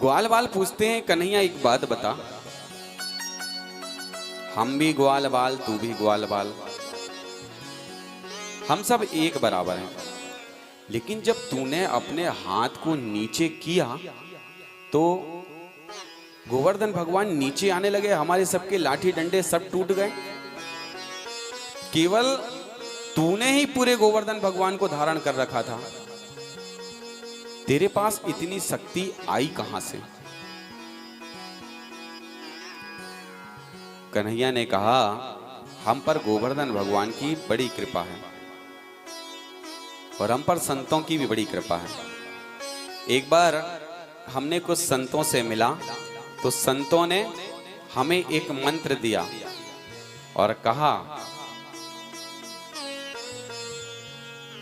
ग्वाल बाल पूछते हैं, कन्हैया एक बात बता, हम भी ग्वाल बाल तू भी ग्वाल बाल, हम सब एक बराबर हैं, लेकिन जब तूने अपने हाथ को नीचे किया तो गोवर्धन भगवान नीचे आने लगे, हमारे सबके लाठी डंडे सब टूट गए। केवल तूने ही पूरे गोवर्धन भगवान को धारण कर रखा था, तेरे पास इतनी शक्ति आई कहां से? कन्हैया ने कहा, हम पर गोवर्धन भगवान की बड़ी कृपा है और हम पर संतों की भी बड़ी कृपा है। एक बार हमने कुछ संतों से मिला तो संतों ने हमें एक मंत्र दिया और कहा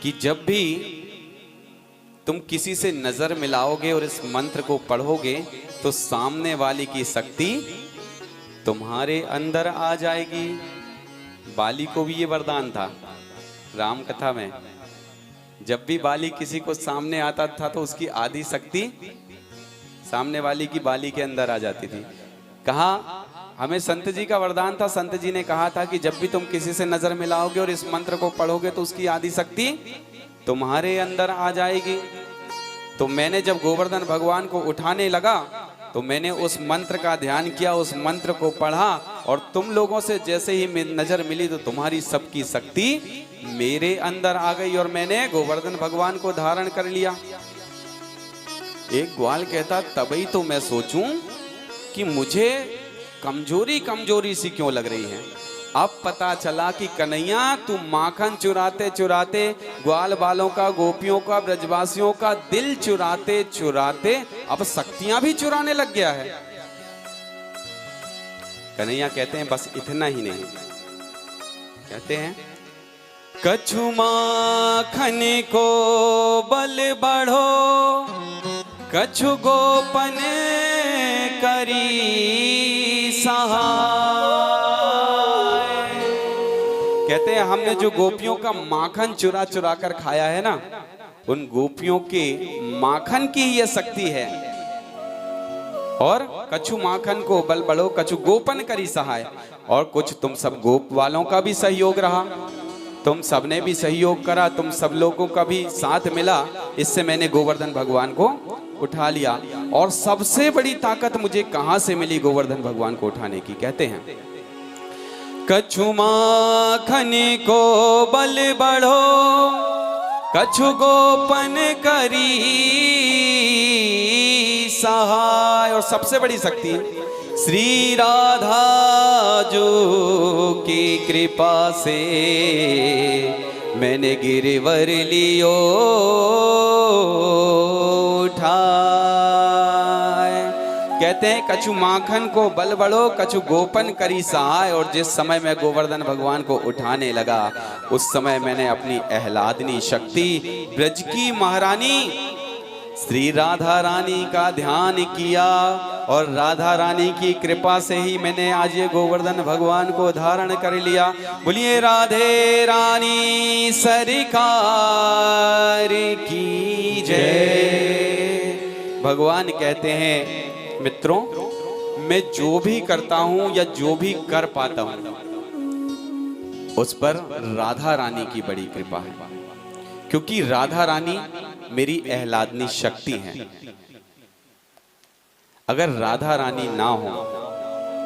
कि जब भी तुम किसी से नजर मिलाओगे और इस मंत्र को पढ़ोगे तो सामने वाले की शक्ति तुम्हारे अंदर आ जाएगी। बाली को भी ये वरदान था राम कथा में, जब भी बाली किसी को सामने आता था तो उसकी आधी शक्ति सामने वाली की बाली के अंदर आ जाती थी। कहा हमें संत जी का वरदान था, संत जी ने कहा था कि जब भी तुम किसी से नजर मिलाओगे और इस मंत्र को पढ़ोगे तो उसकी आधी शक्ति तुम्हारे अंदर आ जाएगी। तो मैंने जब गोवर्धन भगवान को उठाने लगा तो मैंने उस मंत्र का ध्यान किया, उस मंत्र को पढ़ा और तुम लोगों से जैसे ही नजर मिली तो तुम्हारी सबकी शक्ति मेरे अंदर आ गई और मैंने गोवर्धन भगवान को धारण कर लिया। एक ग्वाल कहता, तभी तो मैं सोचूं कि मुझे कमजोरी कमजोरी सी क्यों लग रही है। अब पता चला कि कन्हैया तू माखन चुराते चुराते ग्वाल बालों का, गोपियों का, ब्रजवासियों का दिल चुराते चुराते अब शक्तियां भी चुराने लग गया है। कन्हैया कहते हैं बस इतना ही नहीं, कहते हैं कछु माखन को बल बढ़ो, कछु गोपन करी सहाय। कहते हैं हमने जो गोपियों का माखन चुरा चुरा कर खाया है ना, उन गोपियों के माखन की यह शक्ति है। और कछु माखन को बल बढ़ो, कछु गोपन करी सहाय। और कुछ तुम सब गोप वालों का भी सहयोग रहा, तुम सबने भी सहयोग करा, तुम सब लोगों का भी साथ मिला, इससे मैंने गोवर्धन भगवान को उठा लिया। और सबसे बड़ी ताकत मुझे कहां से मिली गोवर्धन भगवान को उठाने की? कहते हैं कछु माखन को बल बढ़ो, कछु गोपन करी सहाय। और सबसे बड़ी शक्ति श्री राधा जो की कृपा से मैंने गिरवर लियो उठाए। कहते हैं कछु माखन को बल बढ़ो, कछु गोपन करी सहाय। और जिस समय मैं गोवर्धन भगवान को उठाने लगा उस समय मैंने अपनी आह्लादनी शक्ति ब्रज की महारानी श्री राधा रानी का ध्यान किया और राधा रानी की कृपा से ही मैंने आज ये गोवर्धन भगवान को धारण कर लिया। बोलिए राधे रानी सरकार की जय। भगवान कहते हैं मित्रों, मैं जो भी करता हूं या जो भी कर पाता हूं उस पर राधा रानी की बड़ी कृपा है, क्योंकि राधा रानी मेरी आह्लादनी शक्ति है। अगर राधा रानी ना हो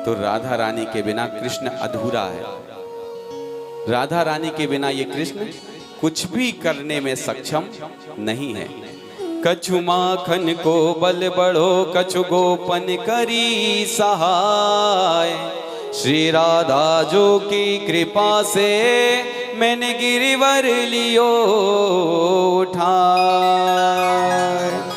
तो राधा रानी के बिना कृष्ण अधूरा है। राधा रानी के बिना ये कृष्ण कुछ भी करने में सक्षम नहीं है। कछु माखन को बल बढ़ो, कछु गोपन करी सहाय। श्री राधा जो की कृपा से मैंने गिरवर लियो उठाए।